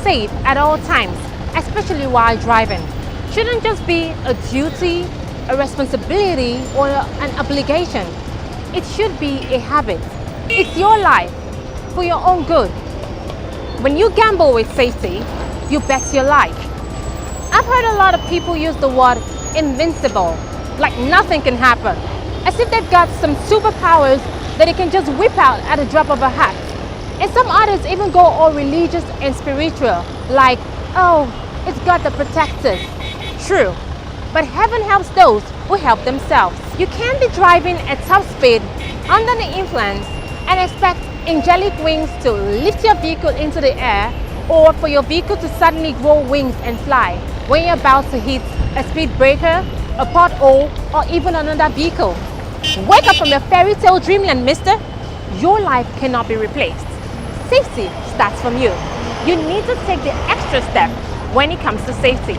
Safe at all times, especially while driving, shouldn't just be a duty, a responsibility, or an obligation. It should be a habit. It's your life, for your own good. When you gamble with safety, you bet your life. I've heard a lot of people use the word invincible, like nothing can happen, as if they've got some superpowers that they can just whip out at a drop of a hat. And some others even go all religious and spiritual, like, oh, it's God that protects us. True, but heaven helps those who help themselves. You can't be driving at top speed under the influence and expect angelic wings to lift your vehicle into the air, or for your vehicle to suddenly grow wings and fly when you're about to hit a speed breaker, a pothole, or even another vehicle. Wake up from your fairy tale dreamland, mister. Your life cannot be replaced. Safety starts from you. You need to take the extra step when it comes to safety.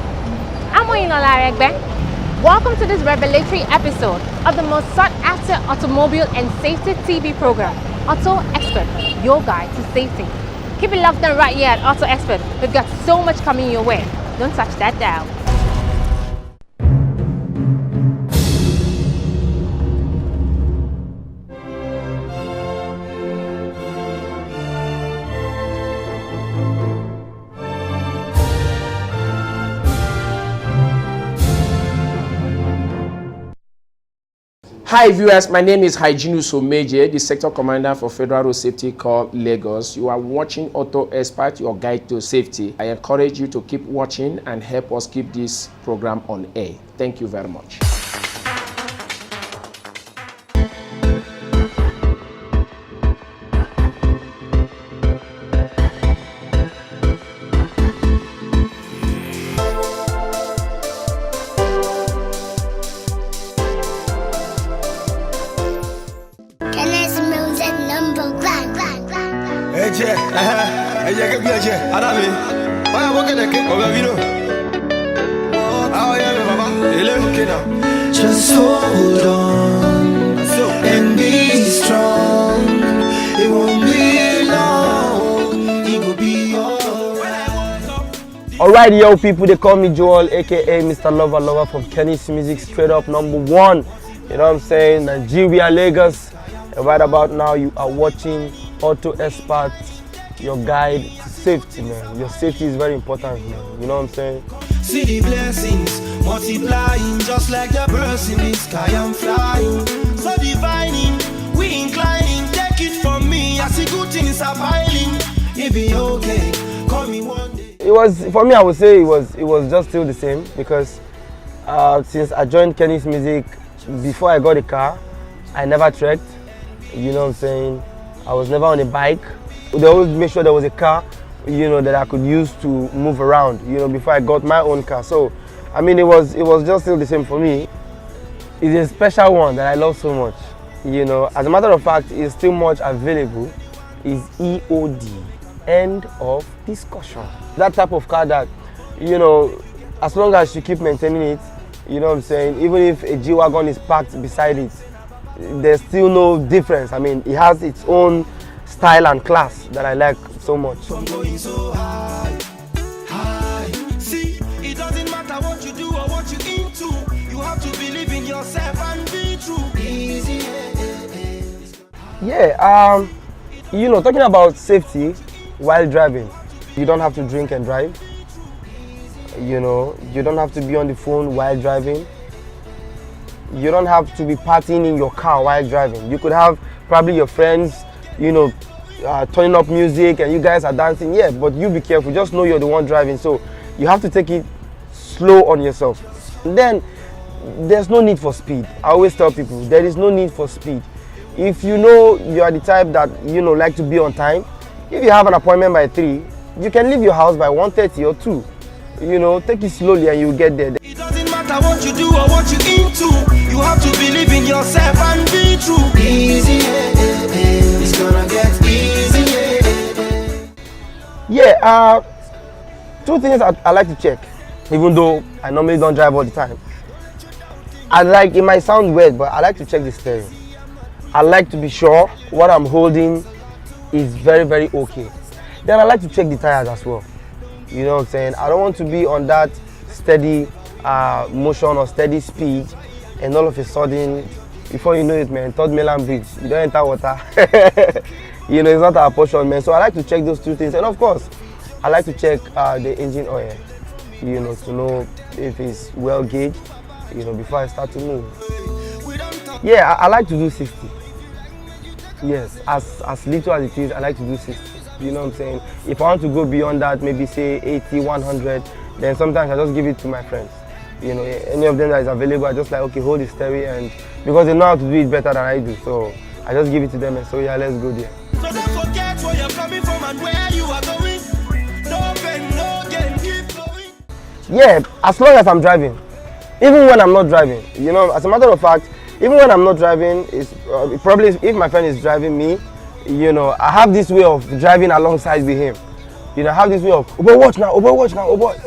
I'm Oyinola Egbe. Welcome to this revelatory episode of the most sought after automobile and safety TV program, Auto Xpat, your guide to safety. Keep it locked down right here at Auto Xpat. We've got so much coming your way. Don't touch that dial. Hi viewers, my name is Hyginus Omeje, the Sector Commander for Federal Road Safety Corps, Lagos. You are watching Auto Xpat, your guide to safety. I encourage you to keep watching and help us keep this program on air. Thank you very much. Just hold on and be strong. It won't be long. It will be alright, yo people, they call me Joel, aka Mr. Lover from Kenny's Music, straight up #1. You know what I'm saying? Nigeria, Lagos. And right about now, you are watching Auto Xpat, your guide to safety, man. Your safety is very important, man. You know what I'm saying? See the blessings multiplying, just like the birds in the sky I'm flying. So divining, we inclining. Take it from me, I see good things are piling. It be okay, call me one day. It was, for me, I would say it was just still the same, because since I joined Kenny's Music, before I got a car, I never trekked. You know what I'm saying? I was never on a bike. They always make sure there was a car, you know, that I could use to move around, you know, before I got my own car. So, I mean, it was just still the same for me. It's a special one that I love so much, you know. As a matter of fact, it's still much available. Is EOD, end of discussion. That type of car that, you know, as long as you keep maintaining it, you know what I'm saying, even if a G-Wagon is parked beside it, there's still no difference. I mean, it has its own style and class that I like so much. From going so high, high. See, it doesn't matter what you do or what you're into. You have to believe in yourself and be true. Easy. Yeah, you know, talking about safety while driving, you don't have to drink and drive. You know, you don't have to be on the phone while driving. You don't have to be partying in your car while driving. You could have probably your friends, you know, turning up music and you guys are dancing. Yeah, but you be careful. Just know you're the one driving. So you have to take it slow on yourself. Then there's no need for speed. I always tell people there is no need for speed. If you know you are the type that, you know, like to be on time, if you have an appointment by 3, you can leave your house by 1:30 or 2. You know, take it slowly and you'll get there. It doesn't matter what you do or what you're into. You have yourself and be true. Easy, it's gonna get easy. Yeah, two things I like to check, even though I normally don't drive all the time. It might sound weird, but I like to check the steering. I like to be sure what I'm holding is very, very okay. Then I like to check the tires as well. You know what I'm saying? I don't want to be on that steady motion or steady speed, and all of a sudden, before you know it, man, third mainland bridge, you don't enter water. You know, it's not our portion, man. So I like to check those two things, and of course, I like to check the engine oil, you know, to know if it's well gauged, you know, before I start to move. Yeah, I like to do 60. Yes, as little as it is, I like to do 60. You know what I'm saying? If I want to go beyond that, maybe say 80, 100, then sometimes I just give it to my friends. You know, any of them that is available, I just like, okay, hold the steering, and because they know how to do it better than I do, so I just give it to them and so yeah, let's go there. So don't forget where you're coming from and where you are going. No pain, no gain, keep going. Yeah, as long as I'm driving, even when I'm not driving. You know, as a matter of fact, even when I'm not driving, it's probably if my friend is driving me, you know, I have this way of driving alongside with him. You know, I have this way of, oh boy, watch now, oh boy, watch now, oh boy,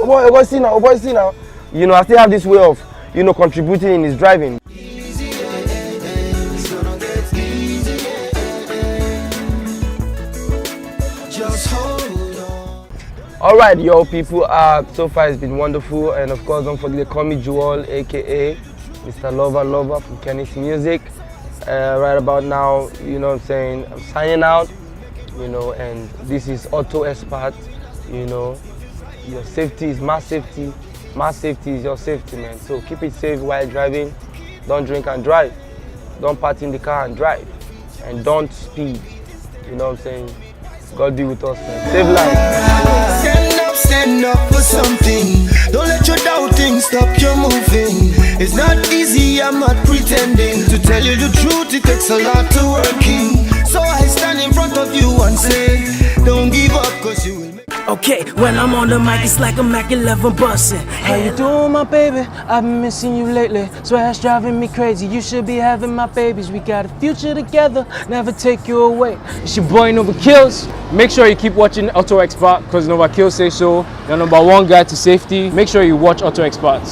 see now, oh boy, see now. You know, I still have this way of, you know, contributing in his driving. Just hold on. All right, yo, people. So far it's been wonderful, and of course, don't forget to call me Joel, aka Mr. Lover from Kenny's Music. Right about now, you know what I'm saying, I'm signing out, you know, and this is Auto Xpat. You know, your safety is my safety is your safety, man. So keep it safe while driving. Don't drink and drive. Don't party in the car and drive, and don't speed. You know what I'm saying? God be with us, man. Save life. Stand up for something. Don't let your doubting stop you moving. It's not easy, I'm not pretending. To tell you the truth, it takes a lot to working. So I stand in front of you and say, don't give up, cause you will make. Okay, when I'm on the mic, it's like a Mac 11 bussin'. How you doing, my baby? I've been missing you lately. Swear it's driving me crazy. You should be having my babies. We got a future together, never take you away. It's your boy Nova Kills. Make sure you keep watching Auto Xpat because Nova Kills say so. Your #1 guide to safety. Make sure you watch Auto Xpat.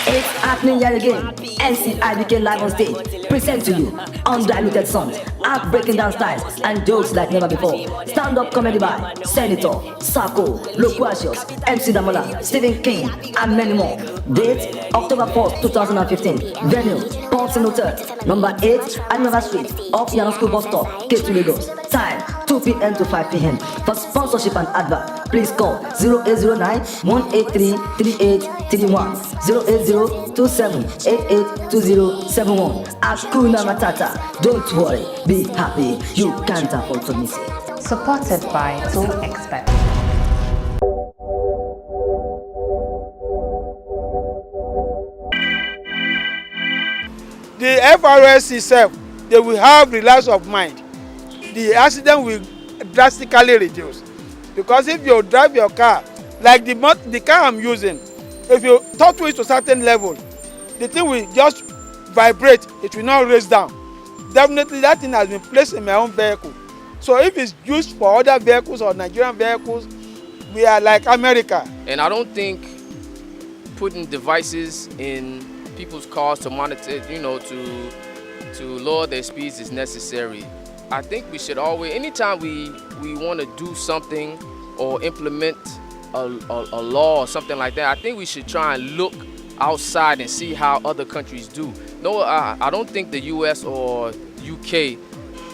It's happening yet again. NCI became live on stage. Present to you undiluted songs, heartbreaking dance styles, and jokes like never before. Stand-up comedy by Senator, Sako, Loquacious, MC Damola, Stephen King, and many more. Date October 4th, 2015. Venue Paulson Hotel, number 8, Admiral Street, off Yana School Bus Stop, K2 Lagos. Time 2 p.m. to 5 p.m. For sponsorship and advert, please call 0809-183-3831, 08027882071. Hakuna Matata. Don't worry, be happy. You can't afford to miss it. Supported by Xpat. The FRS itself, they will have relax of mind. The accident will drastically reduce. Because if you drive your car, like the car I'm using, if you throttle it to a certain level, the thing will just vibrate, it will not raise down. Definitely that thing has been placed in my own vehicle. So if it's used for other vehicles or Nigerian vehicles, we are like America. And I don't think putting devices in people's cars to monitor, you know, to lower their speeds is necessary. I think we should always, anytime we want to do something or implement a law or something like that, I think we should try and look outside and see how other countries do. No, I don't think the US or UK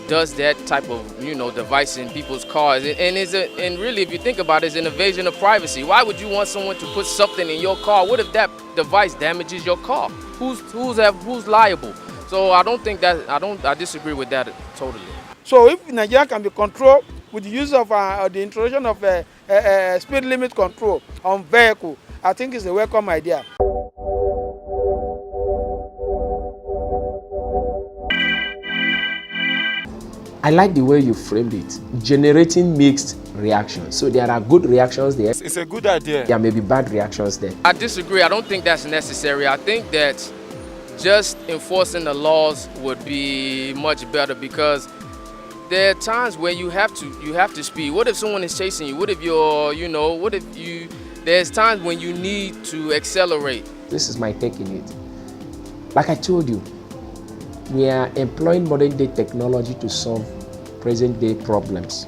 does that type of, you know, device in people's cars. And really, if you think about it, it's an invasion of privacy. Why would you want someone to put something in your car? What if that device damages your car? Who's liable? So I don't think that, I disagree with that totally. So if Nigeria can be controlled with the use of the introduction of speed limit control on vehicle, I think it's a welcome idea. I like the way you framed it. Generating mixed reactions. So there are good reactions there. It's a good idea. There may be bad reactions there. I disagree. I don't think that's necessary. I think that just enforcing the laws would be much better, because there are times where you have to speed. What if someone is chasing you? What if there's times when you need to accelerate. This is my take in it. Like I told you, we are employing modern day technology to solve present day problems.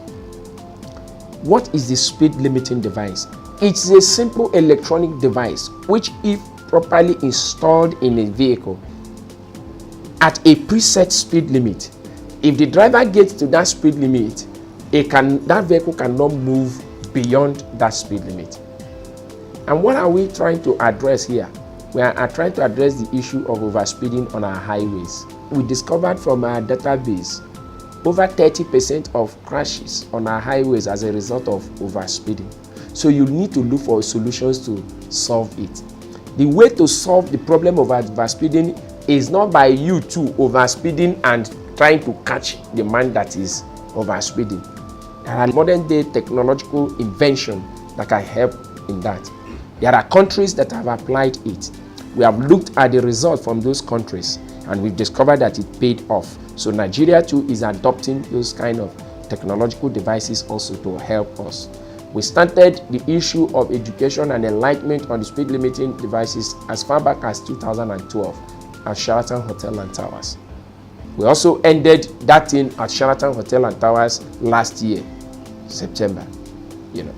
What is the speed limiting device? It's a simple electronic device which, if properly installed in a vehicle at a preset speed limit, if the driver gets to that speed limit, that vehicle cannot move beyond that speed limit. And what are we trying to address here? We are trying to address the issue of overspeeding on our highways. We discovered from our database over 30% of crashes on our highways as a result of overspeeding. So you need to look for solutions to solve it. The way to solve the problem of overspeeding is not by you too overspeeding and trying to catch the man that is overspeeding. There are modern day technological inventions that can help in that. There are countries that have applied it. We have looked at the results from those countries and we've discovered that it paid off. So Nigeria too is adopting those kind of technological devices also to help us. We started the issue of education and enlightenment on the speed limiting devices as far back as 2012 at Sheraton Hotel and Towers. We also ended that thing at Sheraton Hotel and Towers last year, September.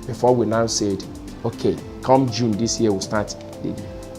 Before we now said, okay, come June this year we'll start.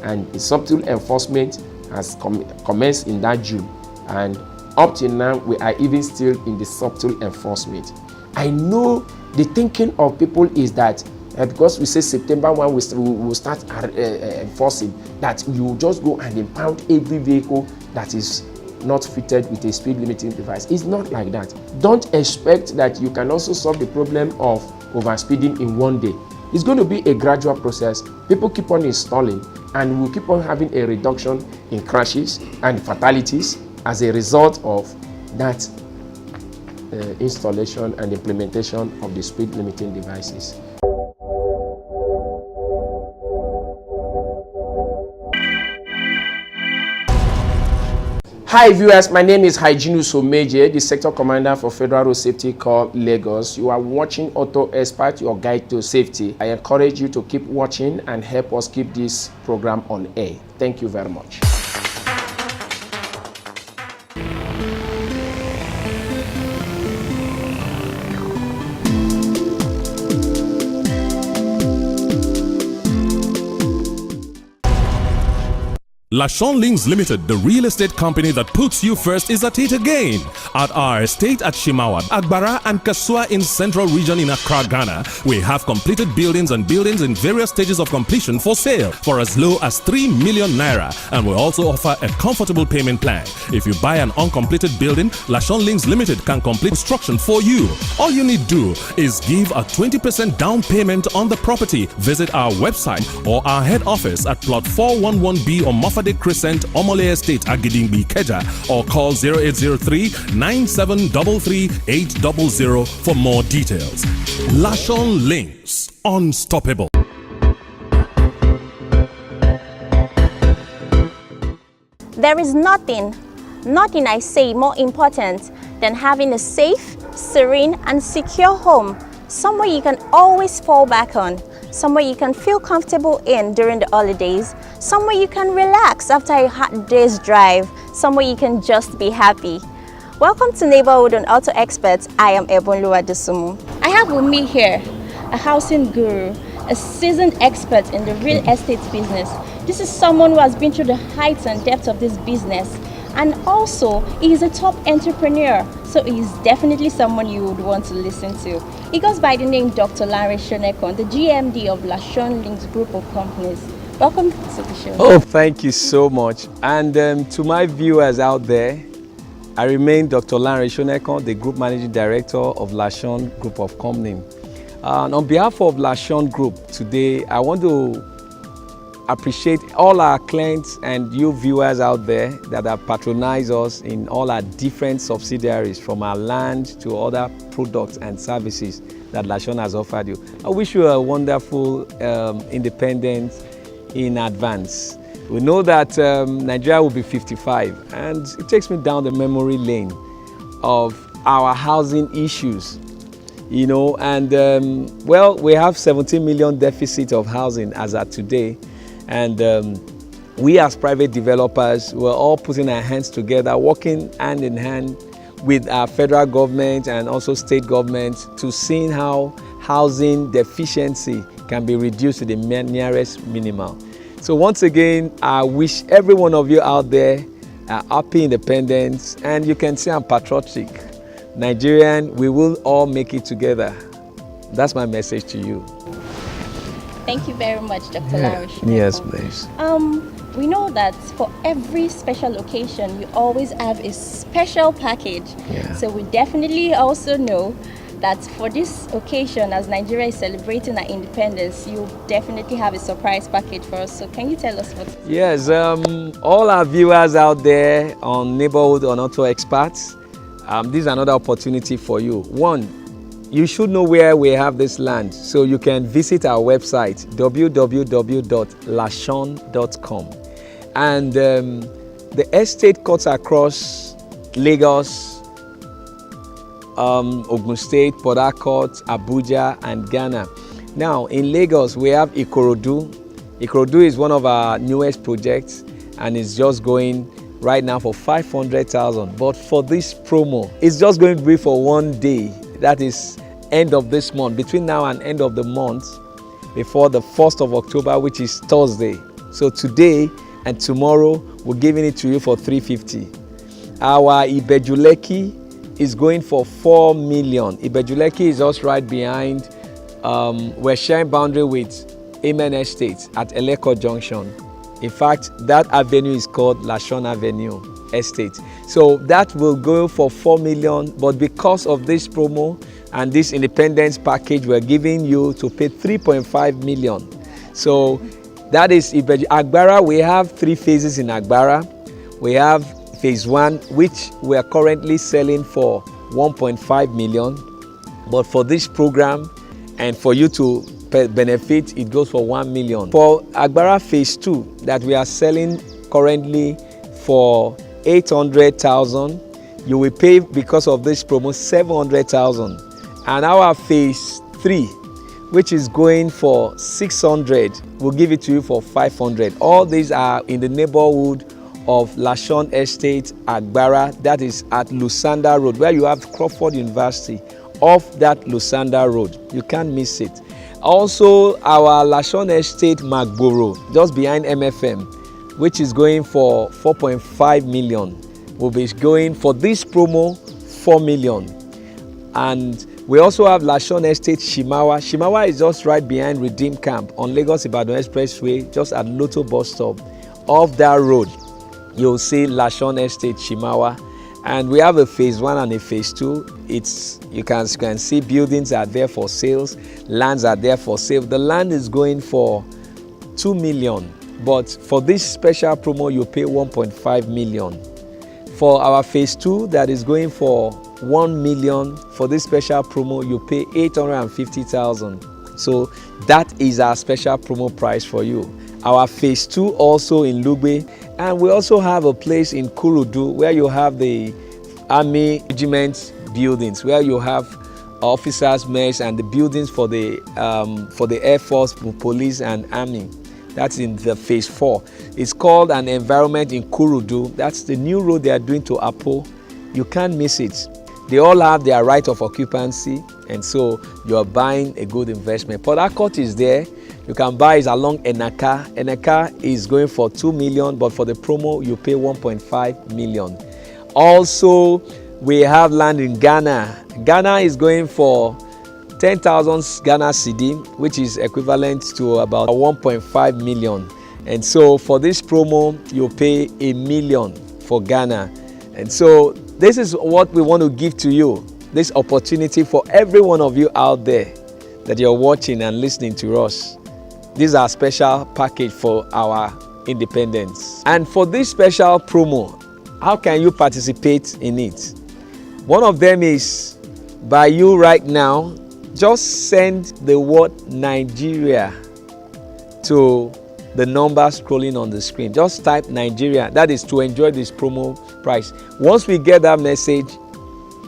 And the subtle enforcement has commenced in that June. And up till now, we are even still in the subtle enforcement. I know the thinking of people is that because we say September 1, we will start enforcing, that you just go and impound every vehicle that is not fitted with a speed limiting device. It's not like that. Don't expect that you can also solve the problem of overspeeding in one day. It's going to be a gradual process. People keep on installing and we'll keep on having a reduction in crashes and fatalities as a result of that installation and implementation of the speed limiting devices. Hi viewers, my name is Hygiene Someje, the Sector Commander for Federal Road Safety Corps, Lagos. You are watching Auto Xpat, your guide to safety. I encourage you to keep watching and help us keep this program on air. Thank you very much. Lashon Links Limited, the real estate company that puts you first, is at it again. At our estate at Shimawa, Agbara and Kasua in Central Region in Accra, Ghana, we have completed buildings and buildings in various stages of completion for sale for as low as 3 million naira, and we also offer a comfortable payment plan. If you buy an uncompleted building, Lashon Links Limited can complete construction for you. All you need to do is give a 20% down payment on the property. Visit our website or our head office at plot 411B on Moffat Crescent, Omole Estate, Agidingbi, Keja, or call 0803-9733-800 for more details. Lashon Links, unstoppable. There is nothing I say more important than having a safe, serene, and secure home, somewhere you can always fall back on, somewhere you can feel comfortable in during the holidays, somewhere you can relax after a hard day's drive, somewhere you can just be happy. Welcome to Neighborhood on Auto Experts. I am Ebonluwa Desumu. I have with me here a housing guru, a seasoned expert in the real estate business. This is someone who has been through the heights and depths of this business. And also, he is a top entrepreneur, so he is definitely someone you would want to listen to. He goes by the name Dr. Lanre Shonekon, the GMD of Lashon Links Group of Companies. Welcome to the show. Oh, thank you so much. And to my viewers out there, I remain Dr. Lanre Shonekon, the Group Managing Director of Lashon Group of Companies. And on behalf of Lashon Group, today I want to appreciate all our clients and you viewers out there that have patronized us in all our different subsidiaries, from our land to other products and services that Lashon has offered you. I wish you a wonderful independence in advance. We know that Nigeria will be 55, and it takes me down the memory lane of our housing issues, you know, and well, we have 17 million deficit of housing as at today, and we as private developers, we're all putting our hands together, working hand in hand with our federal government and also state government to see how housing deficiency can be reduced to the nearest minimal. So once again, I wish every one of you out there a happy independence, and you can see I'm patriotic. Nigerian, we will all make it together. That's my message to you. Thank you very much, Dr. Larry. Yes, please. We know that for every special occasion, you always have a special package. Yeah. So we definitely also know that for this occasion, as Nigeria is celebrating our independence, you definitely have a surprise package for us. So can you tell us what? Yes, all our viewers out there on Neighborhood on Auto Xpat, this is another opportunity for you. One, you should know where we have this land, so you can visit our website www.lashon.com, and the estate cuts across Lagos, Ogun State, Port Harcourt, Abuja, and Ghana. Now in Lagos we have Ikorodu. Ikorodu is one of our newest projects, and it's just going right now for 500,000. But for this promo, it's just going to be for one day. That is end of this month, between now and end of the month, before the 1st of October, which is Thursday. So today and tomorrow, we're giving it to you for 350. Our Ibejuleki is going for 4 million. Ibejuleki is just right behind. We're sharing boundary with Amen Estate at Eleko Junction. In fact, that avenue is called Lashon Avenue Estate. So that will go for 4 million, but because of this promo and this independence package, we're giving you to pay 3.5 million. So that is Agbara. We have 3 phases in Agbara. We have phase 1, which we are currently selling for 1.5 million. But for this program and for you to benefit, it goes for 1 million. For Agbara phase 2 that we are selling currently for 800,000, you will pay because of this promo 700,000. And our phase 3, which is going for 600, we'll give it to you for 500. All these are in the neighborhood of Lashon Estate, Agbara. That is at Lusanda Road, where you have Crawford University. Off that Lusanda Road, you can't miss it. Also, our Lashon Estate, Magboro, just behind MFM, which is going for 4.5 million, will be going for this promo 4 million. And we also have Lashon Estate, Shimawa. Shimawa is just right behind Redeem Camp on Lagos Ibadan Expressway, just at Lotto bus stop. Off that road, you'll see Lashon Estate, Shimawa. And we have a phase 1 and a phase 2. You can see buildings are there for sales, lands are there for sale. The land is going for 2 million, but for this special promo, you pay 1.5 million. For our phase 2, that is going for 1 million. For this special promo, you pay 850,000. So that is our special promo price for you. Our phase 2 also in Lugbe, and we also have a place in Kurudu where you have the Army Regiment buildings, where you have officers' mess and the buildings for the Air Force, Police, and Army. That's in the phase 4. It's called an environment in Kurudu. That's the new road they are doing to Apo. You can't miss it. They all have their right of occupancy, and so you are buying a good investment. Port Harcourt is there. You can buy it along Enaka. Enaka is going for 2 million, but for the promo, you pay 1.5 million. Also, we have land in Ghana. Ghana is going for 10,000 Ghana cedi, which is equivalent to about 1.5 million. And so for this promo, you pay 1 million for Ghana. And so this is what we want to give to you, this opportunity for every one of you out there that you're watching and listening to us. This is our special package for our independence. And for this special promo, how can you participate in it? One of them is by you right now just send the word Nigeria to the number scrolling on the screen. Just type Nigeria. That is to enjoy this promo price. Once we get that message,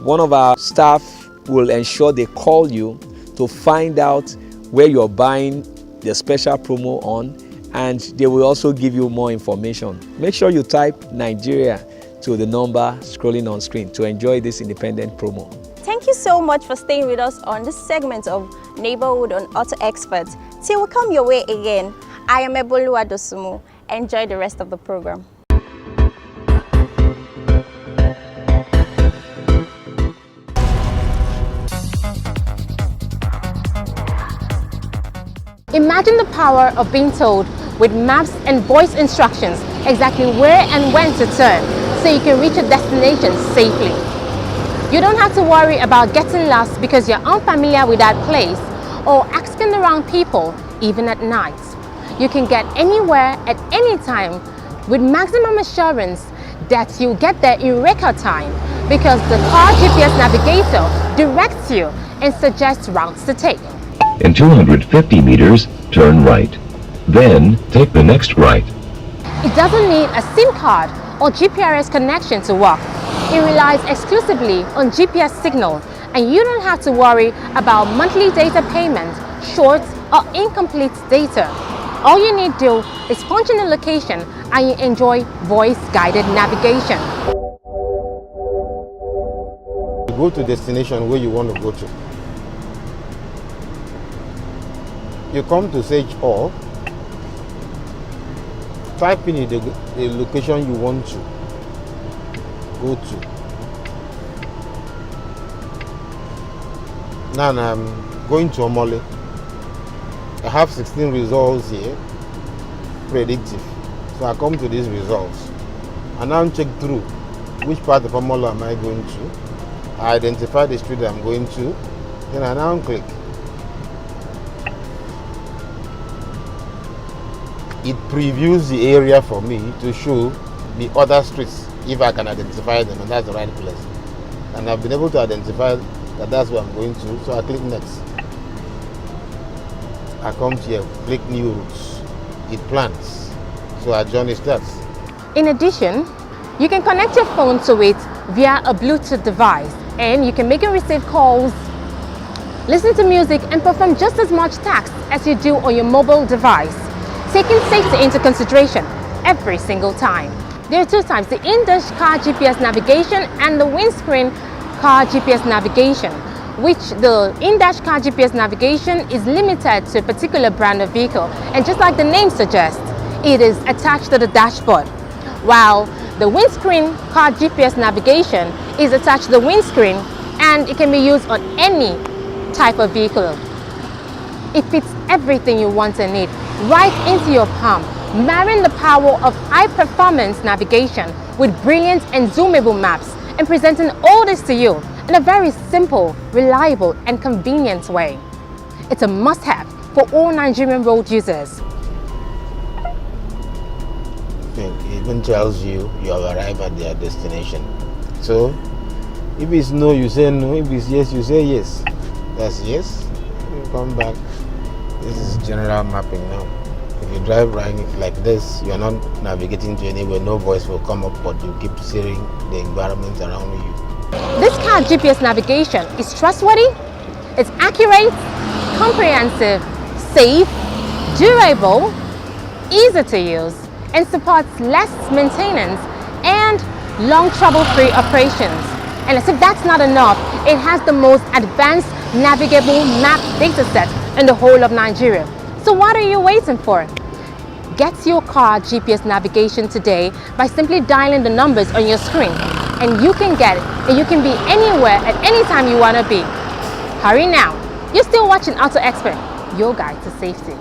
one of our staff will ensure they call you to find out where you're buying the special promo on, and they will also give you more information. Make sure you type Nigeria to the number scrolling on screen to enjoy this independent promo. Thank you so much for staying with us on this segment of Neighborhood on Auto Expert. Till we come your way again, I am Ebolu Adosumu. Enjoy the rest of the program. Imagine the power of being told with maps and voice instructions exactly where and when to turn so you can reach your destination safely. You don't have to worry about getting lost because you're unfamiliar with that place or asking around people even at night. You can get anywhere at any time with maximum assurance that you'll get there in record time because the car GPS navigator directs you and suggests routes to take. In 250 meters, turn right. Then take the next right. It doesn't need a SIM card or GPRS connection to work. It relies exclusively on GPS signal, and you don't have to worry about monthly data payment, short or incomplete data. All you need to do is punch in a location and you enjoy voice-guided navigation. Go to destination where you want to go to. You come to search all, type in the location you want to go to. Now I'm going to Omole. I have 16 results here, predictive. So I come to these results. I now check through which part of Omole am I going to. I identify the street I'm going to, then I now click. It previews the area for me to show the other streets if I can identify them, and that's the right place. And I've been able to identify that that's where I'm going to, so I click next. I come here, click new routes. It plans, so our journey starts. In addition, you can connect your phone to it via a Bluetooth device, and you can make and receive calls, listen to music, and perform just as much tasks as you do on your mobile device, taking safety into consideration every single time. There are two types, the in-dash car GPS navigation and the windscreen car GPS navigation, which the in-dash car GPS navigation is limited to a particular brand of vehicle, and just like the name suggests, it is attached to the dashboard, while the windscreen car GPS navigation is attached to the windscreen and it can be used on any type of vehicle. It fits everything you want and need right into your palm, marrying the power of high-performance navigation with brilliant and zoomable maps and presenting all this to you in a very simple, reliable and convenient way. It's a must-have for all Nigerian road users. It even tells you you have arrived at their destination. So, if it's no, you say no. If it's yes, you say yes. That's yes. You come back. This is general mapping now. If you drive right like this, you're not navigating to anywhere. No voice will come up, but you keep seeing the environment around you. This car GPS navigation is trustworthy, it's accurate, comprehensive, safe, durable, easy to use, and supports less maintenance and long trouble-free operations. And as if that's not enough, it has the most advanced navigable map dataset in the whole of Nigeria. So what are you waiting for? Get your car GPS navigation today by simply dialing the numbers on your screen, and you can get it, and you can be anywhere at any time you want to be. Hurry now. You're still watching Auto Expert, your guide to safety.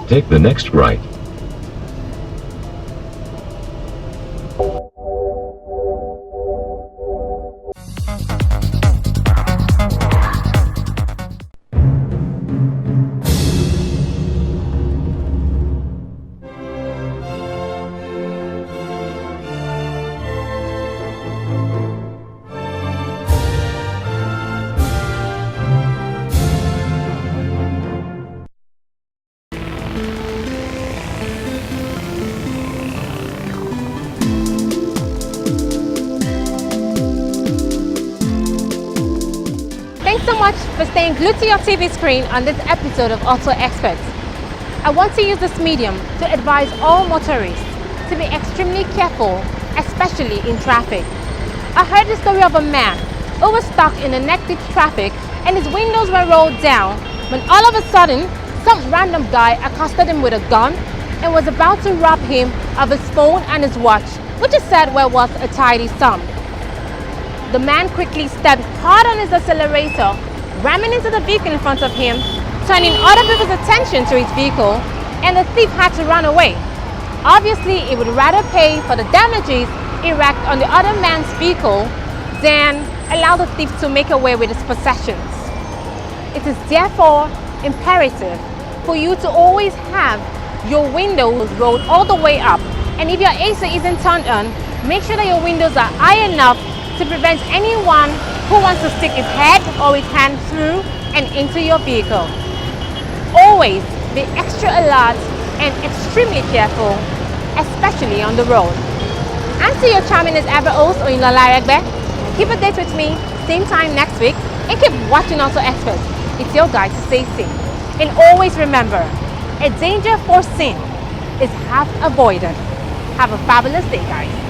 Take the next right. so much for staying glued to your TV screen on this episode of Auto Experts. I want to use this medium to advise all motorists to be extremely careful, especially in traffic. I heard the story of a man who was stuck in a neck-deep traffic and his windows were rolled down when all of a sudden some random guy accosted him with a gun and was about to rob him of his phone and his watch, which he said were worth a tidy sum. The man quickly stepped hard on his accelerator, ramming into the vehicle in front of him, turning other people's attention to his vehicle, and the thief had to run away. Obviously, he would rather pay for the damages he wreaked on the other man's vehicle than allow the thief to make away with his possessions. It is therefore imperative for you to always have your windows rolled all the way up, and if your AC isn't turned on, make sure that your windows are high enough to prevent anyone who wants to stick his head or his hand through and into your vehicle. Always be extra alert and extremely careful, especially on the road. I'm still your charming as ever host, Oyinlola Regbe. Keep a date with me, same time next week, and keep watching Auto Experts. It's your guide to stay safe. And always remember, a danger foreseen is half avoided. Have a fabulous day, guys.